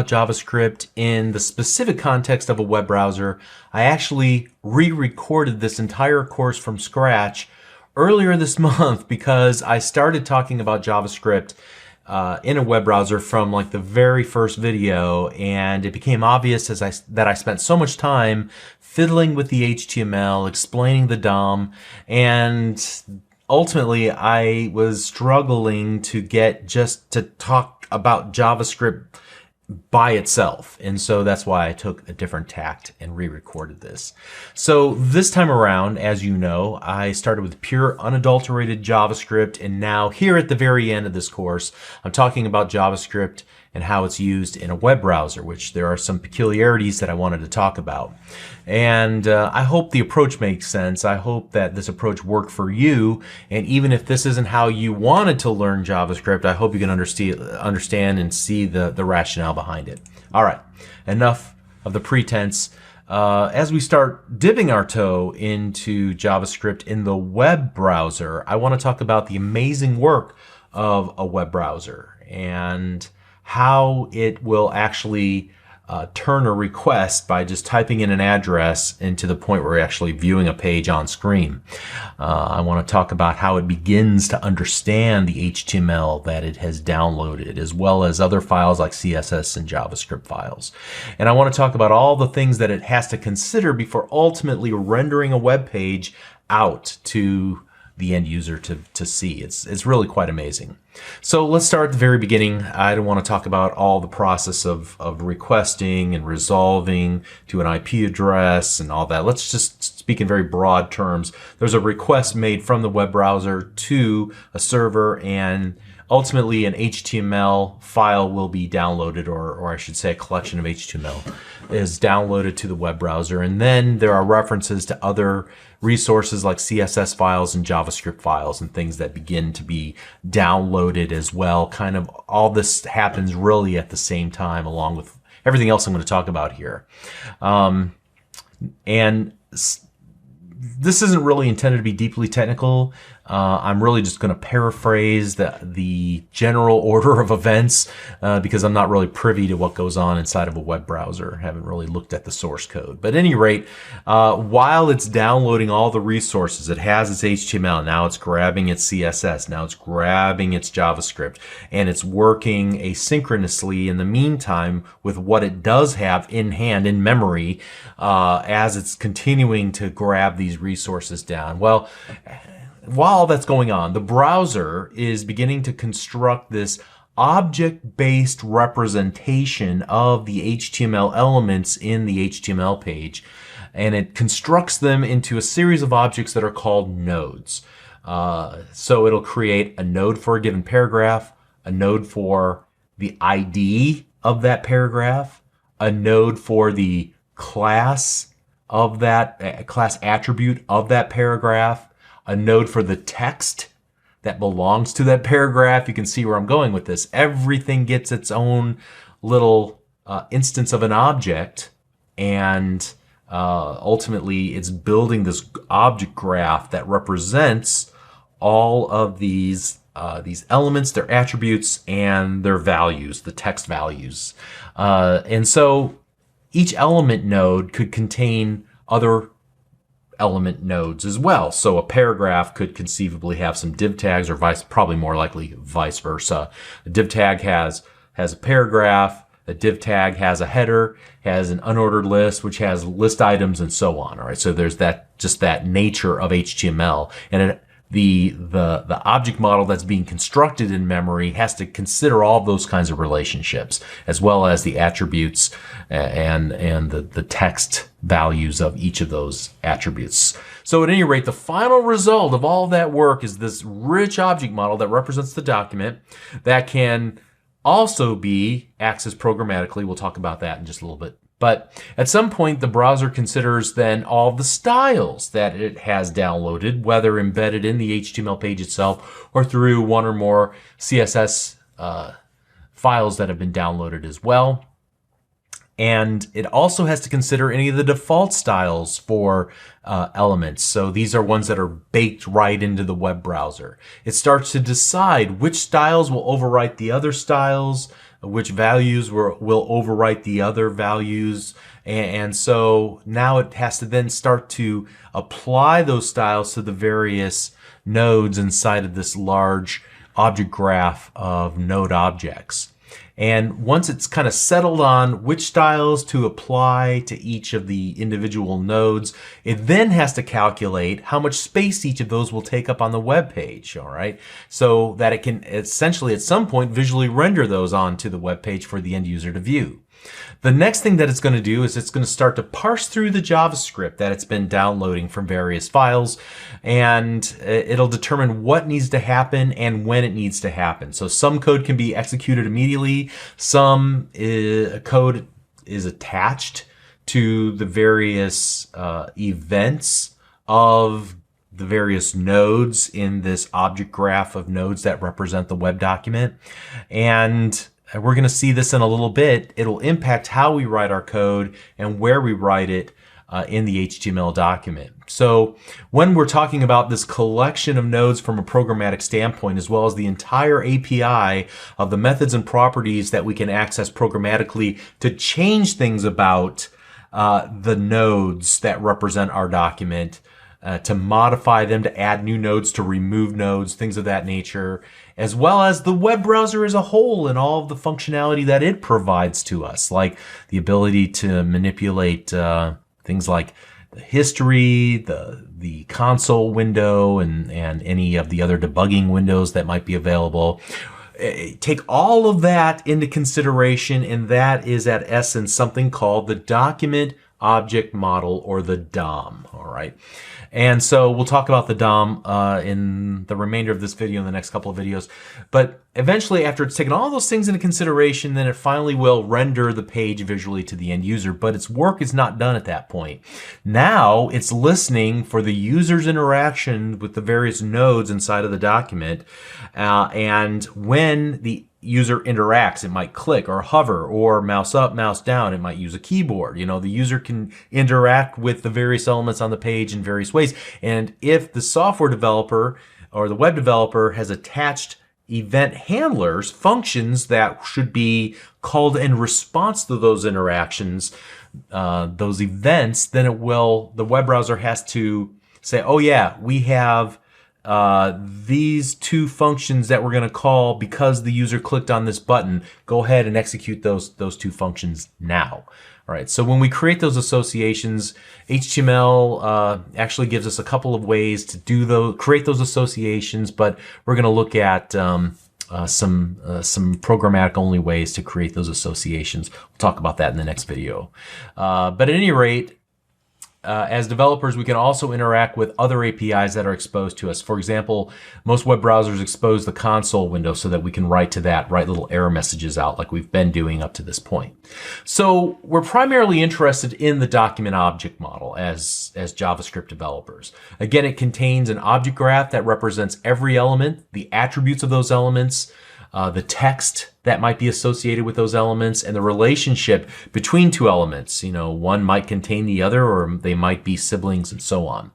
JavaScript in the specific context of a web browser. I actually re-recorded this entire course from scratch earlier this month because I started talking about JavaScript in a web browser from like the very first video, and it became obvious that I spent so much time fiddling with the HTML, explaining the DOM, and ultimately I was struggling to get just to talk about JavaScript by itself. And so that's why I took a different tact and re-recorded this. So this time around, as you know, I started with pure unadulterated JavaScript, and now here at the very end of this course, I'm talking about JavaScript and how it's used in a web browser, which there are some peculiarities that I wanted to talk about. And I hope the approach makes sense. I hope that this approach worked for you. And even if this isn't how you wanted to learn JavaScript, I hope you can understand and see the rationale behind it. All right, enough of the pretense. As we start dipping our toe into JavaScript in the web browser, I want to talk about the amazing work of a web browser and how it will actually turn a request by just typing in an address into the point where we're actually viewing a page on screen. I want to talk about how it begins to understand the HTML that it has downloaded, as well as other files like CSS and JavaScript files. And I want to talk about all the things that it has to consider before ultimately rendering a web page out to the end user to see. It's really quite amazing. So let's start at the very beginning. I don't want to talk about all the process of requesting and resolving to an IP address and all that. Let's just speak in very broad terms. There's a request made from the web browser to a server, and ultimately an HTML file will be downloaded, or I should say a collection of HTML is downloaded to the web browser. And then there are references to other resources like CSS files and JavaScript files and things that begin to be downloaded as well. Kind of all this happens really at the same time, along with everything else I'm going to talk about here. And this isn't really intended to be deeply technical. I'm really just going to paraphrase the general order of events because I'm not really privy to what goes on inside of a web browser. I haven't really looked at the source code. But at any rate, while it's downloading all the resources, it has its HTML. Now it's grabbing its CSS. Now it's grabbing its JavaScript. And it's working asynchronously in the meantime with what it does have in hand, in memory, as it's continuing to grab these resources down. Well, while that's going on, the browser is beginning to construct this object-based representation of the HTML elements in the HTML page, and it constructs them into a series of objects that are called nodes. So it'll create a node for a given paragraph, a node for the ID of that paragraph, a node for the class of that class attribute of that paragraph, a node for the text that belongs to that paragraph. You can see where I'm going with this. Everything gets its own little instance of an object, and ultimately it's building this object graph that represents all of these elements, their attributes, and their values, the text values. And so each element node could contain other element nodes as well. So a paragraph could conceivably have some div tags, or probably more likely vice versa. A div tag has a paragraph, a div tag has a header, has an unordered list, which has list items, and so on. All right, so there's just that nature of HTML, and the object model that's being constructed in memory has to consider all those kinds of relationships, as well as the attributes and the text values of each of those attributes. So at any rate, the final result of all that work is this rich object model that represents the document that can also be accessed programmatically. We'll talk about that in just a little bit. But at some point, the browser considers then all the styles that it has downloaded, whether embedded in the HTML page itself or through one or more CSS files that have been downloaded as well. And it also has to consider any of the default styles for elements. So these are ones that are baked right into the web browser. It starts to decide which styles will overwrite the other styles, which values will overwrite the other values. And so now it has to then start to apply those styles to the various nodes inside of this large object graph of node objects. And once it's kind of settled on which styles to apply to each of the individual nodes, it then has to calculate how much space each of those will take up on the web page, all right? So that it can essentially at some point visually render those onto the web page for the end user to view. The next thing that it's going to do is it's going to start to parse through the JavaScript that it's been downloading from various files, and it'll determine what needs to happen and when it needs to happen. So some code can be executed immediately. Some code is attached to the various events of the various nodes in this object graph of nodes that represent the web document. And we're going to see this in a little bit. It'll impact how we write our code and where we write it in the HTML document. So when we're talking about this collection of nodes from a programmatic standpoint, as well as the entire API of the methods and properties that we can access programmatically to change things about the nodes that represent our document, to modify them, to add new nodes, to remove nodes, things of that nature, as well as the web browser as a whole and all of the functionality that it provides to us, like the ability to manipulate things like the history, the console window, and any of the other debugging windows that might be available. Take all of that into consideration, and that is at essence something called the Document Object Model, or the DOM, all right? And so we'll talk about the DOM in the remainder of this video, in the next couple of videos. But eventually, after it's taken all those things into consideration, then it finally will render the page visually to the end user. But its work is not done at that point. Now it's listening for the user's interaction with the various nodes inside of the document. And when the user interacts, it might click or hover or mouse up, mouse down. It might use a keyboard. You know, the user can interact with the various elements on the page in various ways. And if the software developer or the web developer has attached event handlers, functions that should be called in response to those interactions, those events, then the web browser has to say, oh yeah, we have these two functions that we're going to call because the user clicked on this button. Go ahead and execute those two functions now. All right, so when we create those associations, HTML actually gives us a couple of ways to create those associations, but we're going to look at some programmatic only ways to create those associations. We'll talk about that in the next video. But at any rate, as developers, we can also interact with other APIs that are exposed to us. For example, most web browsers expose the console window so that we can write little error messages out like we've been doing up to this point. So we're primarily interested in the document object model as JavaScript developers. Again, it contains an object graph that represents every element, the attributes of those elements, the text that might be associated with those elements, and the relationship between two elements. You know, one might contain the other, or they might be siblings, and so on.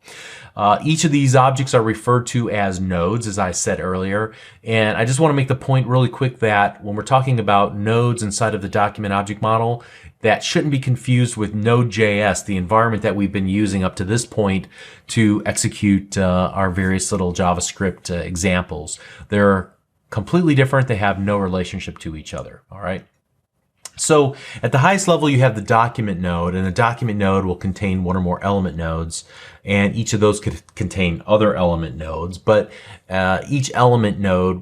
Each of these objects are referred to as nodes, as I said earlier. And I just want to make the point really quick that when we're talking about nodes inside of the document object model, that shouldn't be confused with Node.js, the environment that we've been using up to this point to execute our various little JavaScript examples. They're completely different. They have no relationship to each other. All right. So at the highest level, you have the document node, and the document node will contain one or more element nodes, and each of those could contain other element nodes, but each element node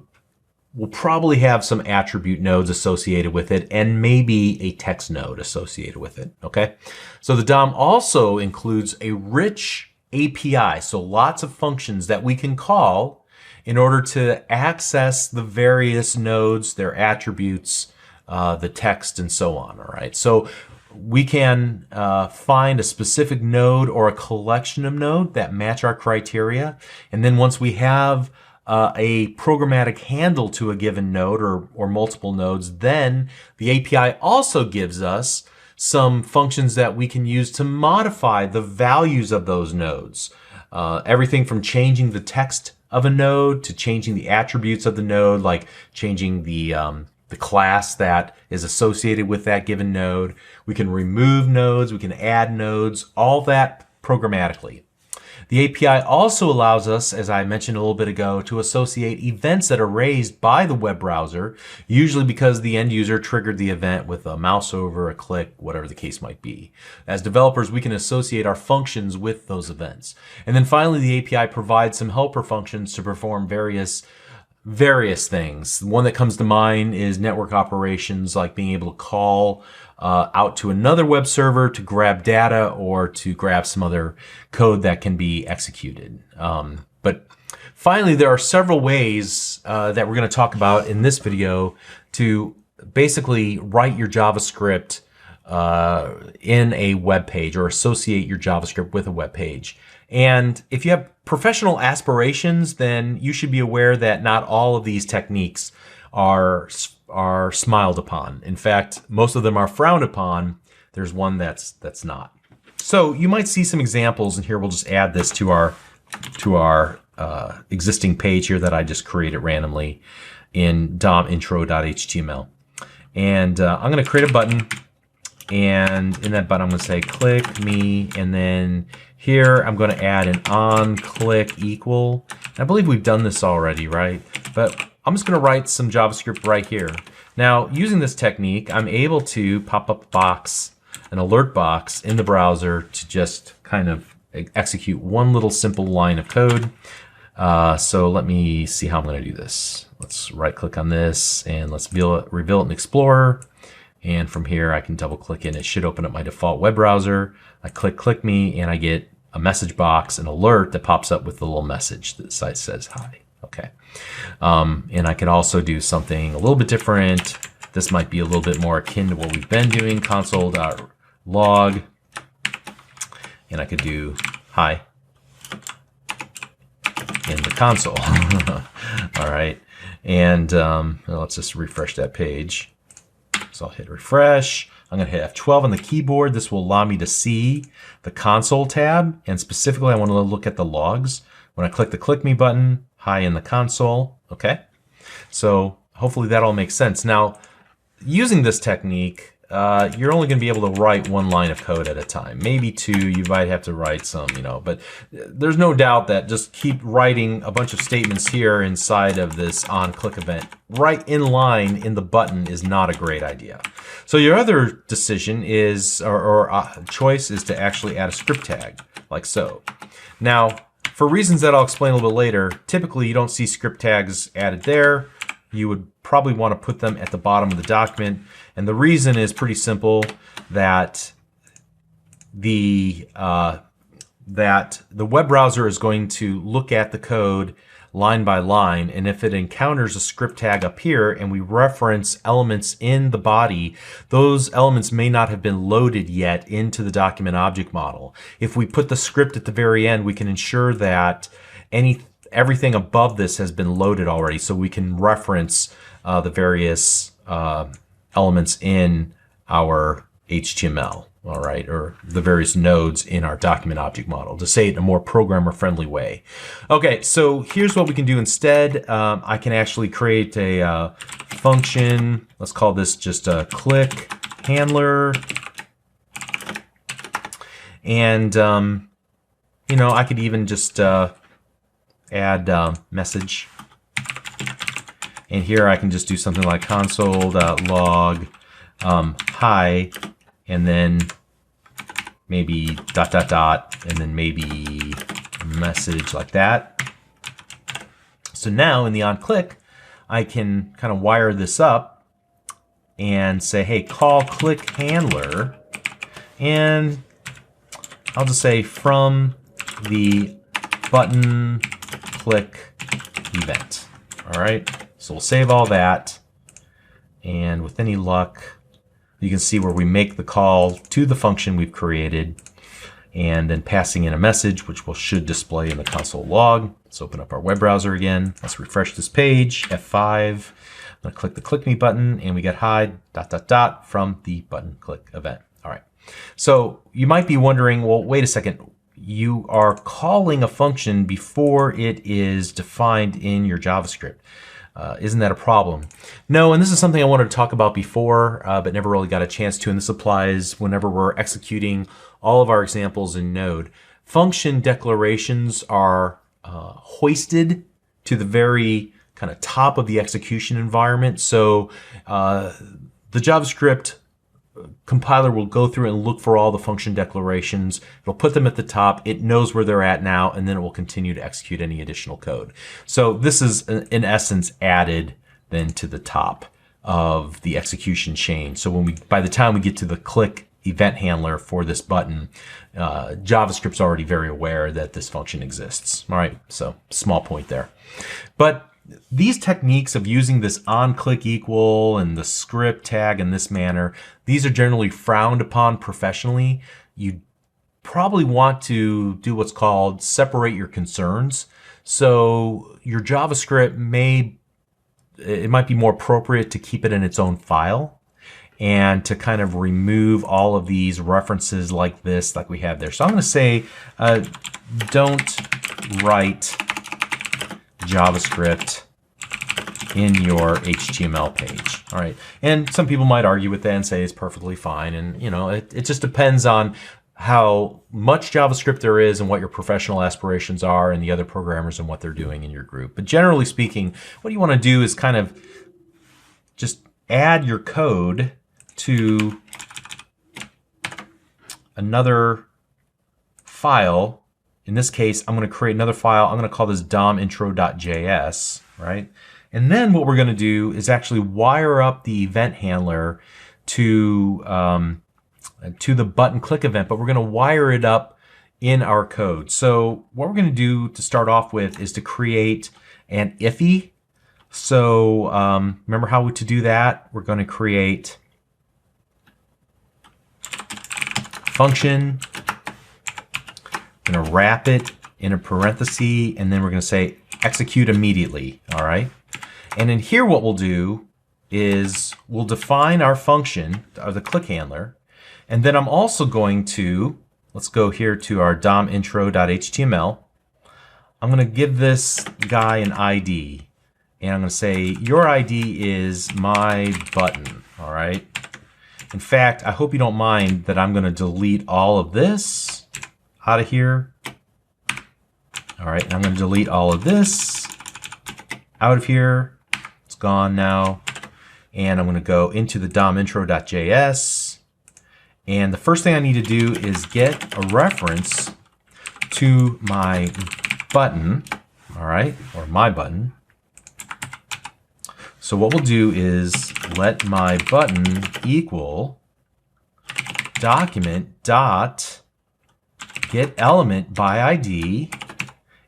will probably have some attribute nodes associated with it, and maybe a text node associated with it. Okay. So the DOM also includes a rich API. So lots of functions that we can call in order to access the various nodes, their attributes, the text, and so on. All right. So we can find a specific node or a collection of nodes that match our criteria. And then once we have a programmatic handle to a given node or multiple nodes, then the API also gives us some functions that we can use to modify the values of those nodes. Everything from changing the text of a node to changing the attributes of the node, like changing the the class that is associated with that given node. We can remove nodes, we can add nodes, all that programmatically. The API also allows us, as I mentioned a little bit ago, to associate events that are raised by the web browser, usually because the end user triggered the event with a mouse over, a click, whatever the case might be. As developers, we can associate our functions with those events. And then finally, the API provides some helper functions to perform various things. One that comes to mind is network operations, like being able to call out to another web server to grab data or to grab some other code that can be executed. But finally, there are several ways that we're going to talk about in this video to basically write your JavaScript in a web page or associate your JavaScript with a web page. And if you have professional aspirations, then you should be aware that not all of these techniques are smiled upon. In fact, most of them are frowned upon. There's one that's not. So you might see some examples, and here we'll just add this to our existing page here that I just created randomly in dom-intro.html. And I'm going to create a button, and in that button I'm going to say click me, and then here I'm going to add an on-click equal. I believe we've done this already, right? But I'm just going to write some JavaScript right here. Now, using this technique, I'm able to pop up a box, an alert box in the browser to just kind of execute one little simple line of code. So let me see how I'm going to do this. Let's right click on this and let's reveal it in Explorer. And from here, I can double click in. It should open up my default web browser. I click me, and I get a message box, an alert that pops up with the little message that says hi. Okay. And I could also do something a little bit different. This might be a little bit more akin to what we've been doing, console.log. And I could do hi in the console. All right. And let's just refresh that page. So I'll hit refresh. I'm going to hit F12 on the keyboard. This will allow me to see the console tab. And specifically, I want to look at the logs. When I click the click me button, hi in the console. Okay. So hopefully that all makes sense. Now, using this technique, you're only going to be able to write one line of code at a time. Maybe two, you might have to write some, but there's no doubt that just keep writing a bunch of statements here inside of this on-click event right in line in the button is not a great idea. So your other decision is, or choice is to actually add a script tag, like so. Now, for reasons that I'll explain a little bit later, typically you don't see script tags added there. You would probably want to put them at the bottom of the document. And the reason is pretty simple, that the web browser is going to look at the code line by line, and if it encounters a script tag up here and we reference elements in the body, those elements may not have been loaded yet into the document object model. If we put the script at the very end, we can ensure that everything above this has been loaded already, so we can reference the various elements in our HTML, all right, or the various nodes in our document object model, to say it in a more programmer-friendly way. Okay, so here's what we can do instead. I can actually create a function. Let's call this just a click handler. And, I could even just add message. And here I can just do something like console.log hi, and then maybe ... and then maybe message like that. So now in the onClick, I can kind of wire this up and say, hey, call click handler, and I'll just say from the button click event. All right, so we'll save all that, and with any luck, you can see where we make the call to the function we've created, and then passing in a message, which should display in the console log. Let's open up our web browser again. Let's refresh this page, F5. I'm gonna click the click me button, and we get hi ... from the button click event. All right, so you might be wondering, well, wait a second. You are calling a function before it is defined in your JavaScript. Isn't that a problem? No, and this is something I wanted to talk about before, but never really got a chance to, and this applies whenever we're executing all of our examples in Node. Function declarations are hoisted to the very kind of top of the execution environment. So the JavaScript compiler will go through and look for all the function declarations. It'll put them at the top. It knows where they're at now, and then it will continue to execute any additional code. So this is, in essence, added then to the top of the execution chain. So by the time we get to the click event handler for this button, JavaScript's already very aware that this function exists. All right, so small point there. But these techniques of using this onClick equal and the script tag in this manner, these are generally frowned upon professionally. You probably want to do what's called separate your concerns. So your JavaScript it might be more appropriate to keep it in its own file and to kind of remove all of these references like this, like we have there. So I'm going to say, don't write JavaScript in your HTML page. All right. And some people might argue with that and say it's perfectly fine. And, you know, it just depends on how much JavaScript there is and what your professional aspirations are and the other programmers and what they're doing in your group. But generally speaking, what you want to do is kind of just add your code to another file. In this case, I'm going to create another file. I'm going to call this dom.intro.js, right? And then what we're going to do is actually wire up the event handler to the button click event, but we're going to wire it up in our code. So what we're going to do to start off with is to create an iffy. So remember how to do that? We're going to create function, going to wrap it in a parenthesis, and then we're going to say execute immediately. All right. And in here, what we'll do is we'll define our function, or the click handler. And then I'm also going to, let's go here to our dom.intro.html. I'm going to give this guy an ID. And I'm going to say your ID is my button. All right. In fact, I hope you don't mind that I'm going to delete all of this out of here. All right, and I'm going to delete all of this out of here. It's gone now. And I'm going to go into the dom.intro.js. And the first thing I need to do is get a reference to my button, all right, or my button. So what we'll do is let my button equal document dot get element by ID,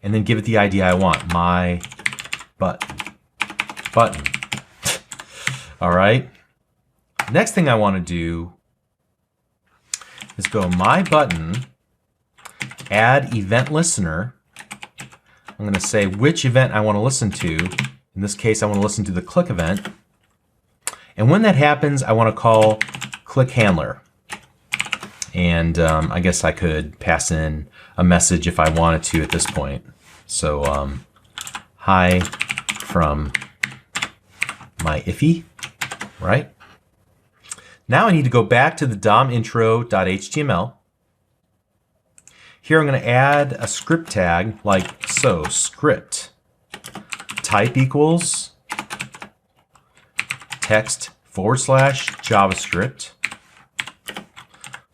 and then give it the ID I want, my button. All right. Next thing I want to do is go my button, add event listener. I'm going to say which event I want to listen to. In this case, I want to listen to the click event. And when that happens, I want to call click handler. And I guess I could pass in a message if I wanted to at this point. So hi from my iffy, right? Now I need to go back to the dom.intro.html. Here I'm going to add a script tag like so, script. Type equals text /JavaScript.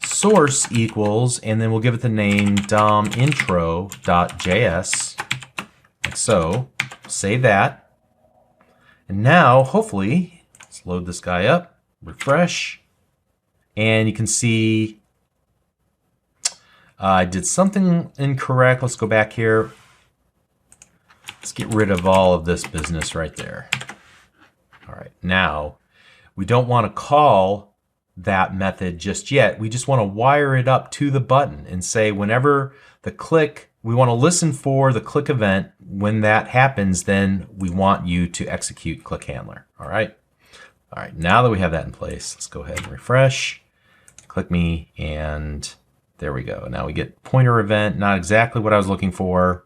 Source equals, and then we'll give it the name dom.intro.js, like so. Save that. And now, hopefully, let's load this guy up, refresh, and you can see I did something incorrect. Let's go back here. Let's get rid of all of this business right there. All right, now we don't want to call that method just yet. We just want to wire it up to the button and say whenever the click, we want to listen for the click event. When that happens, then we want you to execute click handler. All right. All right, now that we have that in place, let's go ahead and refresh. Click me, and there we go. Now we get pointer event, not exactly what I was looking for.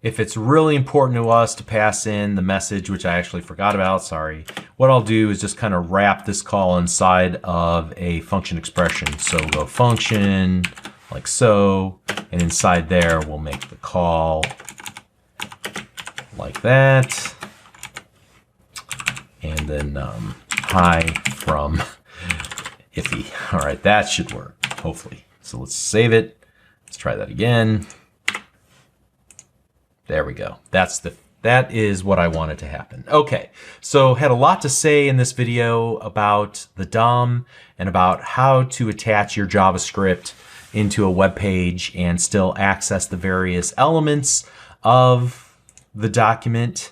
if it's really important to us to pass in the message, which I actually forgot about, sorry, what I'll do is just kind of wrap this call inside of a function expression. So we'll go function like so, and inside there we'll make the call like that. And then hi from iffy. All right, that should work, hopefully. So let's save it. Let's try that again. There we go. That is what I wanted to happen. Okay, so had a lot to say in this video about the DOM and about how to attach your JavaScript into a web page and still access the various elements of the document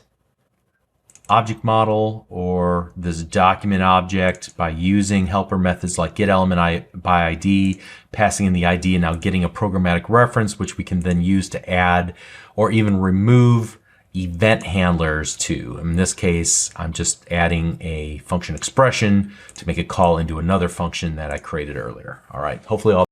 object model or this document object by using helper methods like getElementById, passing in the ID, and now getting a programmatic reference, which we can then use to add or even remove event handlers to. In this case, I'm just adding a function expression to make a call into another function that I created earlier. All right, hopefully all